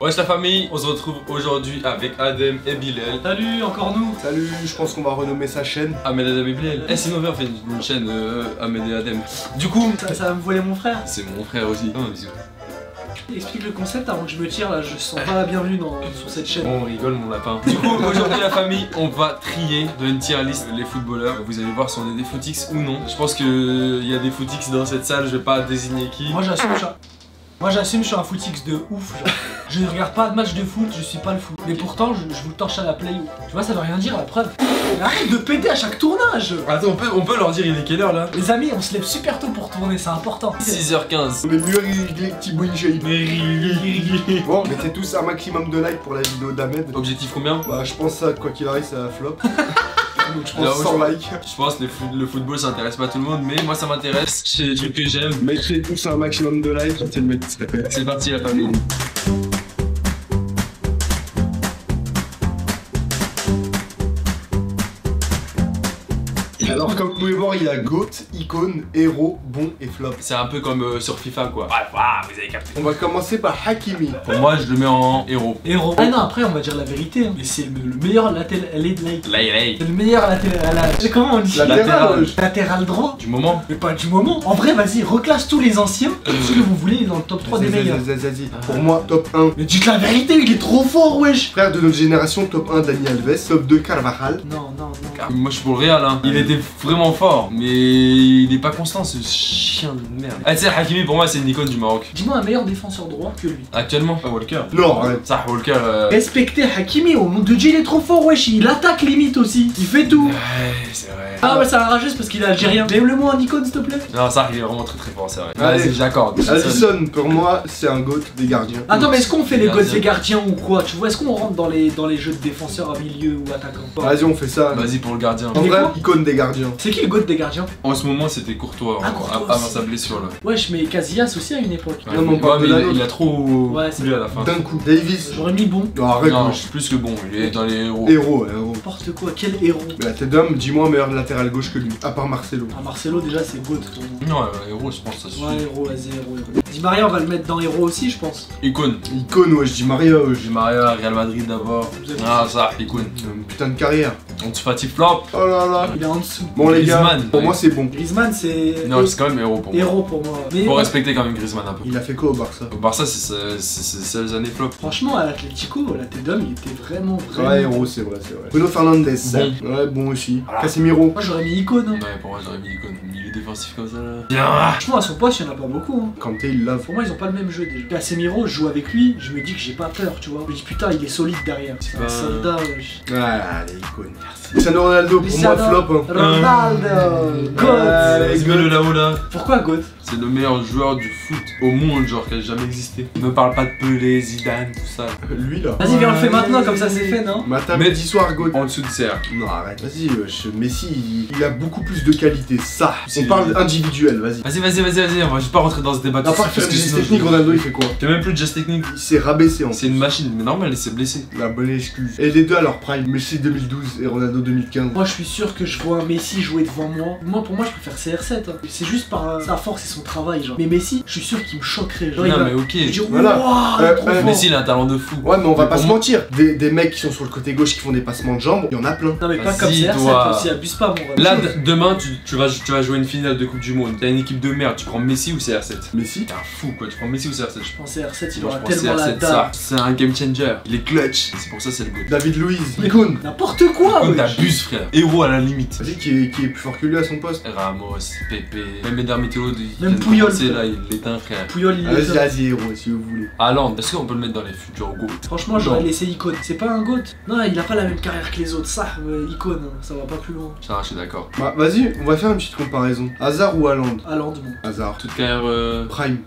Wesh la famille, on se retrouve aujourd'hui avec Adem et Bilal. Salut, encore nous. Salut, je pense qu'on va renommer sa chaîne Ahmed, Adem et Bilal. Eh c'est mauvais, on fait une chaîne Ahmed et Adem. Du coup, Ça va me voler mon frère. c'est mon frère aussi. Oh, bisous. Explique le concept avant que je me tire là, je sens pas la bienvenue sur cette chaîne. On rigole mon lapin. Du coup, aujourd'hui la famille, on va trier dans une tier list les footballeurs. Vous allez voir si on est des footix ou non. Je pense qu'il y a des footix dans cette salle, je vais pas désigner qui. Moi j'assume, je suis un footix de ouf. Genre. Je ne regarde pas de match de foot, je suis pas le foot. Mais pourtant, je vous torche à la play. Tu vois, ça veut rien dire la preuve. Mais arrête de péter à chaque tournage. Attends, on peut leur dire il est quelle heure là? Les amis, on se lève super tôt pour tourner, c'est important. 6h15. On est mieux réglé que Thibaut InShape. Bon, mettez tous un maximum de likes pour la vidéo d'Ahmed. Objectif combien? Bah je pense ça, quoi qu'il arrive, ça va flop. Donc je Alors, pense 100 likes. Je pense que le football ça intéresse pas tout le monde, mais moi ça m'intéresse. C'est des trucs que j'aime. Mettez tous un maximum de likes, c'est le mec qui se répète. C'est parti la famille. Alors comme vous pouvez voir, il y a GOAT, icône, héros, bon et flop. C'est un peu comme sur FIFA quoi. Ah, vous avez capté. On va commencer par Hakimi. Pour moi je le mets en héros. Héros. Ah non, après on va dire la vérité. Hein. Mais c'est le meilleur latéral. C'est le meilleur latéral. Comment on dit? Latéral. Latéral droit. Du moment. Mais pas du moment. En vrai, vas-y, reclasse tous les anciens. Ce que vous voulez dans le top 3 des meilleurs. Vas-y. Pour moi, top 1. Mais dites la vérité, il est trop fort, wesh. Frère de notre génération, top 1 Dani Alves, top 2 Carvajal. Non. Moi je suis pour le Real hein. Il était vraiment fort, mais il est pas constant ce chien de merde. Ah tu sais Hakimi pour moi c'est une icône du Maroc. Dis-moi un meilleur défenseur droit que lui. Actuellement pas Walker. Non, arrête. Ça Walker Respectez Hakimi, au monde de Dieu il est trop fort, wesh. Il attaque limite aussi. Il fait tout. Ouais c'est vrai. Ah ouais, ça va rager parce qu'il est algérien. Lève-le-moi en icône s'il te plaît. Non ça il est vraiment très fort c'est vrai. Allez. Vas-y j'accorde. Alisson, pour moi, c'est un GOAT des gardiens. Attends, mais est-ce qu'on fait les Gardien. goals des gardiens ou quoi? Tu vois, est-ce qu'on rentre dans les jeux de défenseurs à milieu ou attaquant? Vas-y, on fait ça. Vas-y pour le gardien. En Mais vrai, quoi icône des gardiens. C'est qui le goal des gardiens? En ce moment c'était Courtois, Ah, Courtois avant aussi. sa blessure là. Wesh, mais Casillas aussi à une époque. Non, mais on parle Ouais, de mais la il a nôtre. trop Ouais, c'est coulé à la fin. D'un coup, Davis. J'aurais mis bon. Non, arrête, Non, wesh. je suis plus que bon, il est dans les héros. Héros. N'importe quoi, quel héros. Mais la tête d'homme, dis-moi un meilleur latéral gauche que lui, à part Marcelo. Ah, Marcelo déjà c'est goat pour moi. Non, héros je pense ça suffit. Ouais, héros, vas-y, héros. Di Maria, on va le mettre dans héros aussi, je pense. Icône. Icône, ouais, je dis Maria, wesh. Di Maria, Real Madrid d'abord. Vous avez- Ah ça, icône. Putain de carrière. On te fatigue flop. Oh là là. Il est en dessous. Bon, les gars, Griezmann. pour moi, c'est bon. Griezmann, c'est. Non, c'est quand même héros pour moi. héros pour moi. Mais Faut respecter quand même Griezmann un peu. Il a fait quoi au Barça? Au Barça, c'est ses années flop. franchement, à l'Atlético, la tête d'homme, il était vraiment. Ouais, héros, c'est vrai. Bruno Fernandes. Bon. Ouais, bon aussi. Voilà. Casemiro. Moi, j'aurais mis icône. Hein. Ouais, pour moi, j'aurais mis icône. Milieu défensif comme ça là. Bien. Franchement, à son poste, il n'y en a pas beaucoup. Hein. Kanté, il lave. Pour moi, ils ont pas le même jeu déjà. Casemiro, je joue avec lui, je me dis que j'ai pas peur, tu vois. Je me dis putain, il est solide derrière. C'est un pas- soldat, wesh. Allez, icône. Cristiano Ronaldo, pour moi, Cristiano flop. Hein. Ronaldo, GOAT. Allez, Mets-le là-haut là. Pourquoi GOAT? C'est le meilleur joueur du foot au monde, genre, qui a jamais existé. Ne parle pas de Pelé, Zidane, tout ça. Lui là. Vas-y, viens, on le fait maintenant, comme ça c'est fait, non? Matin, Mais- midi, soir, GOAT. En dessous de serre. Non, arrête. Vas-y, wesh. Messi, il a beaucoup plus de qualité. Ça. C'est- On parle individuel, vas-y. Vas-y, on va juste pas rentrer dans ce débat. À tout de part suite, faire parce des que gestes sinon, techniques, Ronaldo, il fait quoi? T'as même plus de geste technique. Il s'est rabaissé en C'est une machine, mais normal, il s'est blessé. La bonne excuse. Et les deux à leur prime. Messi 2012 et Ronaldo 2015. Moi, je suis sûr que je vois un Messi jouer devant moi. Pour moi, je préfère CR7. Hein. C'est juste par sa force et son travail, genre. Mais Messi, je suis sûr qu'il me choquerait. Genre, il Non, va mais ok. je vais dire, Voilà. waouh, il est trop fort. Messi, il a un talent de fou. Ouais, mais on va Mais pas pour se moi- mentir. Des mecs qui sont sur le côté gauche qui font des passements de jambes, il y en a plein. Non, mais pas Vas-y, comme CR7 toi. aussi, abuse pas, mon ref. Là, demain, tu vas jouer une finale de Coupe du Monde. T'as une équipe de merde, tu prends Messi ou CR7? Messi. T'es un fou quoi, tu prends Messi ou CR7? Je pense CR7, il Moi, aura je prends tellement la CR7, dalle. ça. C'est un game changer. Il est clutch. C'est pour ça c'est le goût. David Luiz. Icône. N'importe quoi, Comme wesh. t'abuses frère. Héros à la limite. Vas-y, qui est plus fort que lui à son poste. Ramos, Pepe, même Eder Météo, Même Puyol, c'est frère. là, il l'éteint frère. Puyol, il est Vas-y, top. vas-y, héros, si vous voulez. Haaland, est-ce qu'on peut le mettre dans les futurs goûts? Franchement, j'aurais Non. laissé icône. C'est pas un GOAT. Non, il a pas la même carrière que les autres. Ça, icône, hein, ça va pas plus loin. Ça, je suis d'accord. Bah, vas-y, on va faire une petite comparaison. Hazard ou Haaland? Haaland, bon. Hazard. Toute carrière. Prime.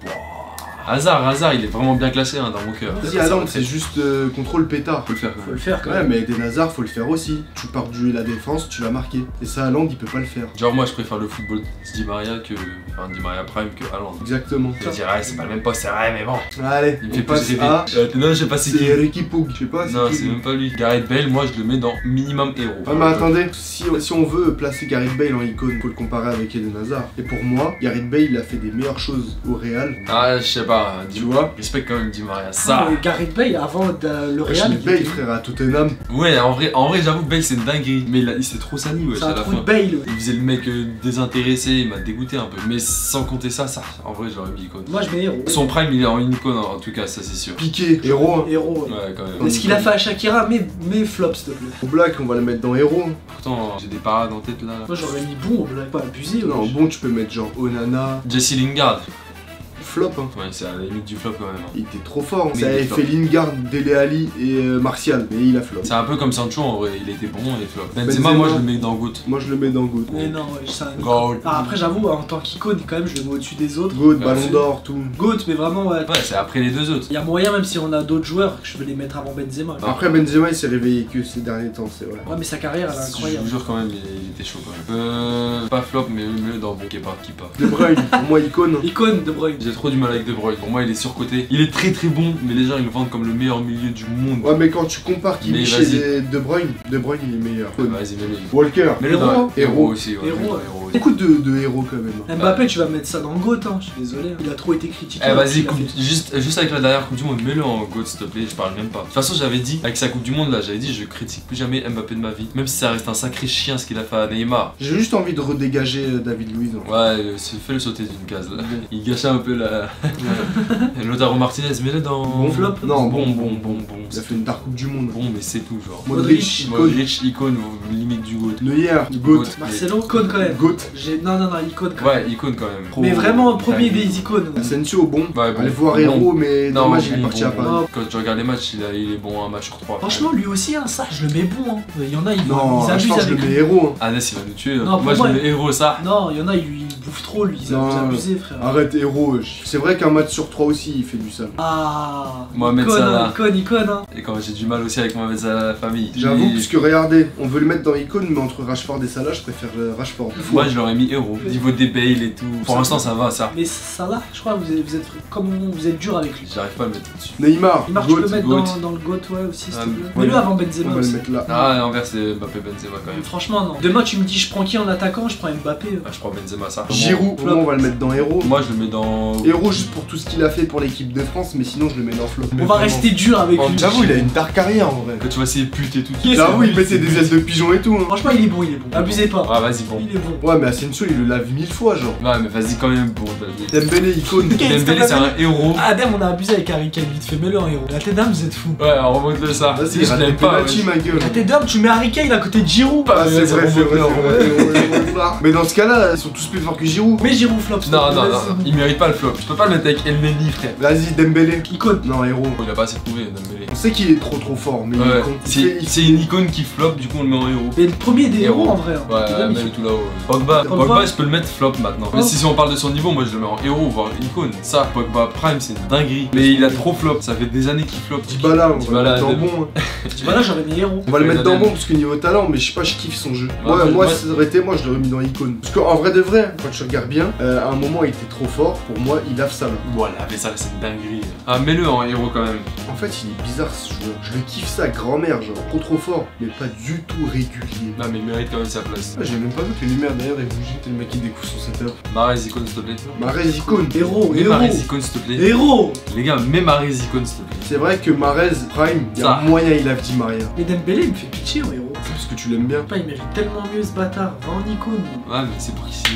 Hazard, il est vraiment bien classé hein, dans mon cœur. Vas-y, Haaland, c'est juste contrôle pétard. Faut le faire quand Faut même. le faire quand Ouais, même. mais Eden Hazard, faut le faire aussi. Tu pars du la défense, tu vas marquer. Et ça, Haaland, il peut pas le faire. Genre, moi je préfère le football Di Maria que. Enfin, Di Maria Prime que Haaland. Exactement. Je dirais, c'est pas le même poste, c'est vrai, mais bon. Allez, Il me on fait passe plus rêver. à... Non, je sais pas c'est qui. C'est Ricky Poug, je sais pas. Non, qui, c'est lui. même pas lui. Gareth Bale, moi je le mets dans minimum héros. Ouais, mais attendez, si on veut placer Gareth Bale en icône, faut le comparer avec Eden Hazard. Et pour moi, Gareth Bale, il a fait des meilleures choses au Real. Ah, je sais pas, Tu vois. respecte quand même Di Maria. Ça. Gareth Bale avant le Real. Le Bale, frère, à Tottenham. Ouais, en vrai j'avoue, Bale c'est une dinguerie. Mais il s'est trop sali, ouais, C'est à un la trou fin. de Bale. Il faisait le mec désintéressé, il m'a dégoûté un peu. Mais sans compter ça, en vrai j'aurais mis icône. Moi je mets héros. Son prime il est en icône en tout cas, ça c'est sûr. Piqué, héros. Hein. Héros. Ouais, quand même. Mais ce qu'il a fait à Shakira, mais flop s'il te plaît. Au Black, on va le mettre dans héros. Pourtant, j'ai des parades en tête là. Moi j'aurais mis bon, on l'a pas abusé. Non, wesh. bon, tu peux mettre genre Onana. Jesse Lingard. Flop, hein. Ouais, c'est à la limite du flop quand même. Il était trop fort. Mais Ça il est avait fort. fait Lingard, Dele Alli et Martial. Mais il a flop. C'est un peu comme Sancho en vrai, il était bon et flop. Benzema, moi je le mets dans GOAT. Moi je le mets dans Goat. Mais non, ouais, ça. GOAT. Ah, après j'avoue, en tant qu'icône, quand même, je le mets au-dessus des autres. Goat, Ouais, Ballon c'est- d'Or, tout. Goat, mais vraiment, ouais. Ouais, c'est après les deux autres. Il y a moyen, même si on a d'autres joueurs, que je veux les mettre avant Benzema. Après Benzema il s'est réveillé que ces derniers temps, c'est vrai. Ouais, mais sa carrière, elle est Je incroyable. vous jure quand même, il était chaud quand même. Pas flop, mais mieux dans bon Kepa. De Bruyne, pour moi icône. Icône de Bruyne. J'ai trop du mal avec De Bruyne. Pour moi, il est surcoté. Il est très très bon, mais les gens ils le vendent comme le meilleur milieu du monde. Ouais mais quand tu compares Mais Kimmich vas-y. et De Bruyne il est meilleur. Vas-y, mets-le. Walker, Mets-le dans héros. héros aussi. Ouais, Héros, mets-le dans ouais. héros aussi. Beaucoup de héros quand même. hein. Mbappé, tu vas mettre ça dans Goat, hein. Je suis désolé. Il a trop été critiqué. Eh vas-y, Il a fait- juste avec la dernière Coupe du Monde, mets-le en GOAT s'il te plaît, je parle même pas. De toute façon, j'avais dit, avec sa Coupe du Monde là, j'avais dit, je critique plus jamais Mbappé de ma vie. Même si ça reste un sacré chien ce qu'il a fait à Neymar. J'ai juste envie de redégager David Luiz. en fait. Ouais, fais-le sauter d'une case là. Il gâchait un peu la. Lautaro Martinez, mets-le dans. Bon flop. Non, Bon, bon. bon, bon, bon. Il a fait une dark Coupe du Monde. Bon, mais c'est tout, genre. Modric, icône. Modric, icône, limite du GOAT. Neuer, Goat. Marcelo, icône quand même. Goat. Non, icône quand même. Ouais, icône quand même. Mais vraiment, premier Dingue. des icônes. Asensio, bon. Ouais, bon. Allez voir Bon. héros, mais Non, dommage, il est bon, parti à bon. Paris. Non. Quand tu regardes les matchs, il est bon un match sur 3. Franchement, lui aussi, hein, ça, je le mets bon. Hein. Il y en a, ils Non, je abusent pense que je avec le lui. mets héros. hein. Anas il va nous tuer. Non, Moi pour je moi, mets héros ça. Non, il y en a, ils bouffent trop, lui. Ils Non. abusent, frère. Arrête héros. C'est vrai qu'un match sur 3 aussi, il fait du sale. Ah, Mohamed icône, Salah. hein, icône, hein. Et quand j'ai du mal aussi avec Mohamed Salah, la famille. J'avoue, Et- puisque regardez, on veut le mettre dans icône, mais entre Rashford et Salah, je préfère Rashford. Moi je l'aurais mis héros. Niveau des Bale et tout. Pour l'instant ça va ça. Mais ça là, je crois que vous êtes comme vous êtes dur avec lui. J'arrive pas à le mettre dessus. Neymar, Il marche, tu peux Goat. le mettre Goat. dans le GOAT, ouais, aussi, s'il te Ah, plaît. ouais. Mets-le avant On Benzema va le aussi. mettre là. Ah, envers c'est Mbappé Benzema quand même. Franchement, non. Demain, tu me dis, je prends qui en attaquant? Je prends Mbappé. Ah, je prends Benzema ça. Giroud, pour moi, on va le mettre dans héros. Moi je le mets dans. Héros juste pour tout ce qu'il a fait pour l'équipe de France, mais sinon je le mets dans flop. On va rester dur avec Oh, lui. J'avoue, il a une dark carrière en vrai. Quand tu vois ces putes et tout. J'avoue, il mettait des ailes de pigeon et tout. hein. Franchement, il est bon, il est bon. Abusez pas. Ah vas-y bon. Il est bon. Ouais, mais Asensio, il le lave 1000 fois, genre. Ouais mais vas-y quand même bon. Dembélé, icône. Dembélé c'est un héros. Ah, Dame, on a abusé avec Harry Kane, vite fait, mets-le en héros. La tête d'âme, vous êtes fous. Ouais on remonte-le ça. Vas-y, Si il je rate l'aime des pas. penalty, ouais. ma gueule. La tête d'âme, tu mets Harry Kane à côté de Giroud. Ah, c'est Ouais, vrai, c'est vrai. remonte-le, Mais dans ce cas-là, ils sont tous plus forts que Giroud. Mais Giroud flop. s'il te Non plaît, non vas-y. non, il mérite pas le flop. Je peux pas le mettre avec El Neni frère. Vas-y, Dembélé. Icône. Non, héros. Il a pas assez prouvé Dembélé. On sait qu'il est trop fort, mais il Ouais, est con. c'est une icône qui flop, du coup on le met en héros. Mais le premier des héros en vrai. hein. Ouais, Tottenham, il mets-le fait- tout là-haut. Pogba, Pogba, je peux le mettre flop maintenant. Mais si on parle de son niveau, moi je le mets en héros, voire icône. Ça, Pogba Prime, c'est une dinguerie. Mais il a trop flop, ça fait des années qu'il flop. Dybala, on va le Dybala, mettre dans Dem- bon. hein. Bah là, j'aurais mis héros. On va le mettre dans Fernandez. bon parce que niveau talent, mais je sais pas, je kiffe son jeu. Ouais, Ouais, moi, ouais. si ça aurait été moi, je l'aurais mis dans icône. Parce qu'en vrai de vrai, quand tu regardes bien, à un moment, il était trop fort. Pour moi, il lave ça là. Voilà, mais ça, c'est une dinguerie. Ah, mets-le en héros quand même. En fait, il est bizarre ce joueur. Je le kiffe ça, grand-mère, genre. Trop fort, mais pas du tout régulier. Non, mais il mérite quand même sa place. Ah, j'ai même pas vu que les lumières derrière elles bougeaient. C'est le mec qui découvre son setup. Mahrez icône, s'il te plaît. Mahrez icône. Héros, Mets héros. Mahrez icône, s'il te plaît. Héros. Les gars, mets Mahrez icône, s'il te plaît. C'est vrai que Mahrez, Prime, il y a Ça. moyen il lave Di Maria. Mais Dembélé, il me fait pitié en héros. C'est parce que tu l'aimes bien. Pas, il mérite tellement mieux ce bâtard. Va en icône. Ouais, mais c'est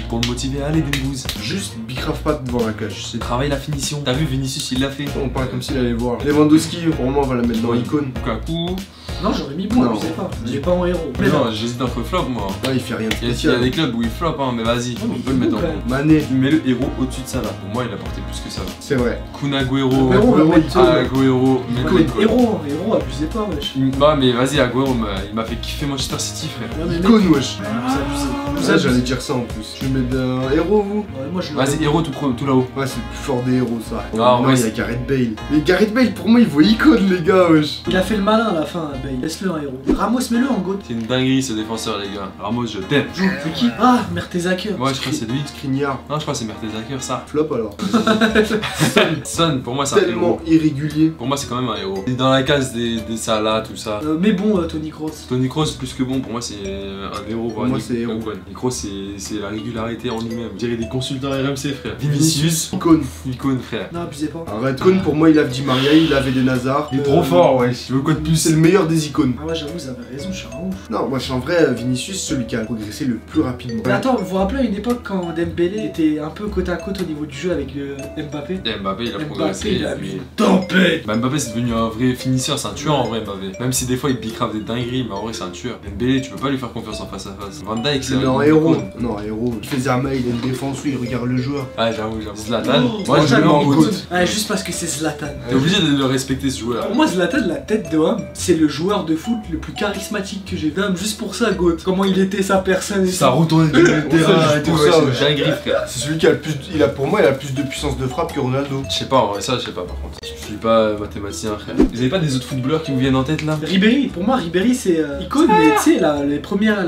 pour le motiver. Allez, Dembouz. Juste bicrave pas devant la cage. C'est Travaille la finition. T'as vu, Vinicius, il l'a fait. On parle comme s'il allait voir. Lewandowski, pour moi, on va la mettre dans icône. Lukaku. Non, j'aurais mis bon, Non. abusez pas. Je l'ai pas en héros. Mais Non, non. j'hésite entre flop, moi. Là, il fait rien de Il y a spécial. des clubs où il flop, hein, mais vas-y, mais on il peut le est mettre bon, en quand bon. Mané, Mets le héros au-dessus de ça là. Pour moi, il a porté plus que ça. c'est vrai. Kun Agüero. Héros, on va mettre icône. Agüero. On va Mais mettre héros, hein. Héros, abusez pas, wesh. Bah, mais vas-y, Agüero, il m'a fait kiffer Manchester City, frère. Non, mais mec, Icône, wesh. vous abusez. Vous Ça, abusez. j'allais dire ça en plus. Je vais mettre un héros, vous. Ouais, moi je le Vas-y, héros tout là-haut. Ouais, c'est le plus fort des héros, ça. Ah, non, ouais, il y a c'est- Gareth Bale. Mais Gareth Bale, pour moi, il vaut icône, les gars, wesh. Il a fait le malin à la fin, paye. Laisse-le un héros. Ramos, mets-le en GOAT. C'est une dinguerie ce défenseur, les gars. Ramos, je t'aime. C'est qui? Ah, Mertesacker. Ouais, je crois que c'est lui. Skriniar. Non, je crois que c'est Mertesacker, ça. Flop alors. Son, pour moi, c'est un héros. Tellement irrégulier. Pour moi, c'est quand même un héros. Il est dans la case des Salah, tout ça. Mais bon, Tony Kroos. Tony Kroos, plus que bon, pour moi, c'est un héros. Pour moi, c'est héros. Tony Kroos, c'est la régularité en lui-même. Je dirais des consultants RMC, frère. Vinicius, Icône. icône, frère. Non, abusez pas. Arrête. Icône pour moi, il a Di Maria, il avait des Nazars. Il est trop fort, ouais. Tu veux quoi de plus? C'est le meilleur des icônes. Ah ouais, j'avoue, vous avez raison, je suis un ouf. Non, moi je suis en vrai Vinicius, celui qui a progressé le plus rapidement. Mais attends, vous vous rappelez à une époque quand Dembélé était un peu côte à côte au niveau du jeu avec Mbappé? Et Mbappé, il a Mbappé, progressé. il a mis une tempête. Bah, Mbappé, c'est devenu un vrai finisseur, c'est un tueur en vrai, Mbappé. Même si des fois il pique grave des dingueries, mais en vrai, c'est un tueur. Dembélé, tu peux pas lui faire confiance en face à face. Van Dijk, c'est Non, héros. Non, héros. Il fait Zama, il a une défense, oui, il regarde le joueur. Ah, j'avoue. Zlatan. Oh, Moi, je le mets en Zlatan, GOAT. Ouais, juste parce que c'est Zlatan. T'es obligé de le respecter, ce joueur. Pour moi, Zlatan, la tête de homme, c'est le joueur de foot le plus charismatique que j'ai vu. Même juste pour ça, GOAT. Comment il était sa personne et Ça tout. retourne du terrain et tout, ouais, c'est une ouais. dinguerie, frère. C'est celui qui a le plus. Pour moi, il a plus de puissance de frappe que Ronaldo. Je sais pas, en vrai, ça, je sais pas par contre. Je suis pas mathématicien, frère. Vous avez pas des autres footballeurs qui vous viennent en tête là? Ribéry, pour moi, Ribéry c'est icône, mais tu sais, la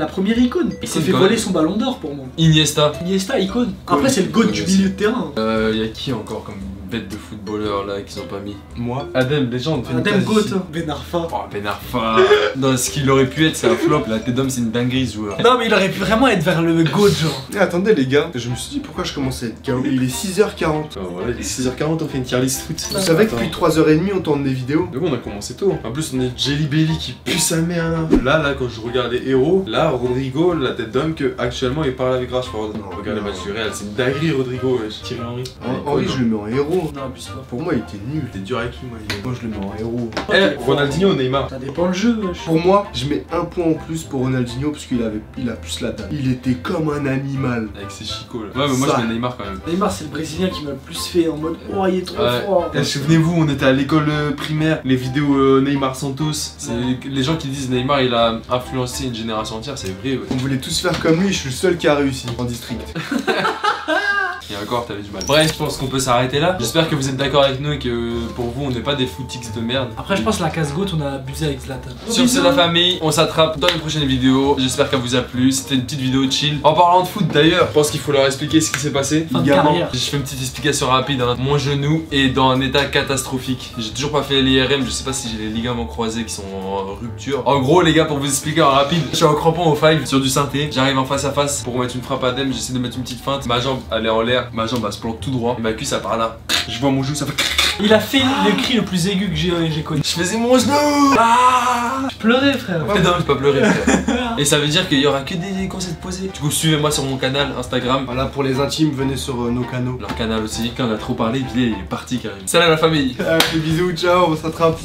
première icône. Il s'est Icône fait quand voler même. son ballon d'or pour moi. Iniesta. Iniesta, icône. Après, c'est le GOAT du milieu de terrain. Y'a qui encore comme bête de footballeur là qu'ils ont pas mis? Moi. Adem, légende. Adem GOAT, Ben Arfa. Oh, Ben Arfa. Dans ce qu'il aurait pu être, c'est un flop. La tête d'homme, c'est une dinguerie ce joueur. Non, mais il aurait pu vraiment être vers le GOAT, genre. Eh, attendez les gars, je me suis dit pourquoi je commençais à être KO. Il est 6h40. Voilà, il est 6h40, on fait une tier list foot. Vous savez que depuis 3h30 on tourne des vidéos. Donc on a commencé tôt. En plus on est Jelly Belly qui pue sa mère là. Là quand je regarde les héros, là Rodrigo, la tête d'homme que actuellement il parle avec Rashford. Non, Regarde les non. matchs du Real, c'est une dinguerie Rodrigo, Thierry Henry. Henri, je le mets en héros. Non, abuse pas. Pour moi, il était nul. T'es dur avec qui moi Moi, je le mets en héros. Ronaldinho ou Neymar? Ça dépend le jeu, wesh. Pour moi, je mets un point en plus pour Ronaldinho parce qu'il a plus la taille. Il était comme un animal. Avec ses chicots là. Ouais mais moi Ça. je mets Neymar quand même. Neymar, c'est le Brésilien qui m'a le plus fait en mode oh, il est trop Ouais. fort. Souvenez-vous, on était à l'école primaire, les vidéos Neymar Santos. C'est les gens qui disent Neymar il a influencé une génération entière, c'est vrai. Ouais. On voulait tous faire comme lui, je suis le seul qui a réussi en district. Et encore, t'avais du mal. Bref, je pense qu'on peut s'arrêter là. J'espère que vous êtes d'accord avec nous et que pour vous, on n'est pas des footix de merde. Après, je pense que la casse GOAT, on a abusé avec Zlatan. Sur ce, la famille, on s'attrape dans les prochaines vidéos. J'espère qu'elle vous a plu. C'était une petite vidéo chill. En parlant de foot d'ailleurs, je pense qu'il faut leur expliquer ce qui s'est passé. Fin de Ligament. carrière. Je fais une petite explication rapide. Hein. Mon genou est dans un état catastrophique. J'ai toujours pas fait l'IRM. Je sais pas si j'ai les ligaments croisés qui sont en rupture. En gros, les gars, pour vous expliquer en rapide, je suis en crampon au 5 sur du synthé. J'arrive en face à face pour mettre une frappe à Dem. J'essaie de mettre une petite feinte. Ma jambe, elle est en l'air. Ma jambe, elle se plante tout droit. Et ma cuisse, elle part là. Je vois mon genou, ça fait. Il a fait le cri le plus aigu que j'ai connu. Je faisais mon genou. Ah. Je pleurais, frère. Non, j'ai pas pleuré, frère. Et ça veut dire qu'il y aura que des conseils de poser. Du coup, suivez-moi sur mon canal Instagram. Voilà, pour les intimes, venez sur nos canaux. Leur canal aussi. Quand on a trop parlé, puis il est parti carrément. Salut la famille. Des bisous, ciao, on s'attrape.